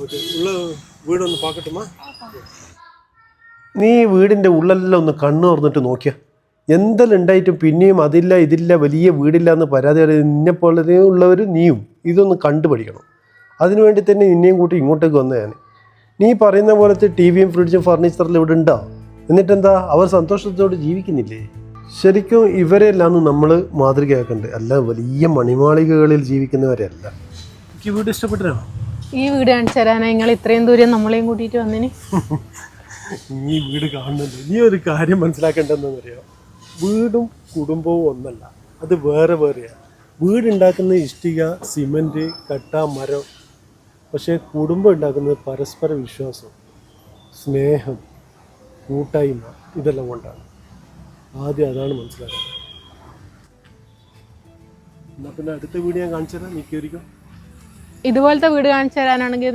Okay വീടൊന്ന് പാക്കട്ടുമാ. നീ വീടിൻ്റെ ഉള്ളെല്ലാം ഒന്ന് കണ്ണു തുറന്നിട്ട് നോക്കിയാ എന്തെല്ലാം ഉണ്ടായിട്ടും പിന്നെയും അതില്ല ഇതില്ല വലിയ വീടില്ല എന്ന് പരാതി നിന്നെപ്പോലെ ഉള്ളവർ നീയും ഇതൊന്ന് കണ്ടുപഠിക്കണം. അതിനുവേണ്ടി തന്നെ നിന്നെയും കൂട്ടി ഇങ്ങോട്ടേക്ക് വന്ന ഞാൻ. നീ പറയുന്ന പോലത്തെ ടി വിയും ഫ്രിഡ്ജും ഫർണിച്ചറിലും ഇവിടെ ഉണ്ടോ? എന്നിട്ടെന്താ അവർ സന്തോഷത്തോടെ ജീവിക്കുന്നില്ലേ? ശരിക്കും ഇവരെല്ലാം നമ്മൾ മാതൃകയാക്കണ്ടേ, അല്ല വലിയ മണിമാളികകളിൽ ജീവിക്കുന്നവരല്ല. എനിക്ക് വീട് ഇഷ്ടപ്പെട്ടോ? ഈ വീട് കാണിച്ചു തരാനാ നിങ്ങൾ ഇത്രയും ദൂരം നമ്മളെയും കൂട്ടിയിട്ട് വന്നിന്? ഈ വീട് കാണുന്നുണ്ട്. നീ ഒരു കാര്യം മനസ്സിലാക്കേണ്ടതെന്ന് അറിയാം, വീടും കുടുംബവും ഒന്നല്ല, അത് വേറെ വേറെയാണ്. വീടുണ്ടാക്കുന്ന ഇഷ്ടിക, സിമൻറ്റ്, കട്ട, മരം. പക്ഷേ കുടുംബം ഉണ്ടാക്കുന്നത് പരസ്പര വിശ്വാസം, സ്നേഹം, കൂട്ടായ്മ, ഇതെല്ലാം കൊണ്ടാണ്. ആദ്യം അതാണ് മനസ്സിലാക്കുന്നത്. എന്നാൽ പിന്നെ അടുത്ത വീട് ഞാൻ കാണിച്ചു തരാം, നീ കയറിക്കോ. ഇതുപോലത്തെ വീട് കാണിച്ചു തരാനാണെങ്കിൽ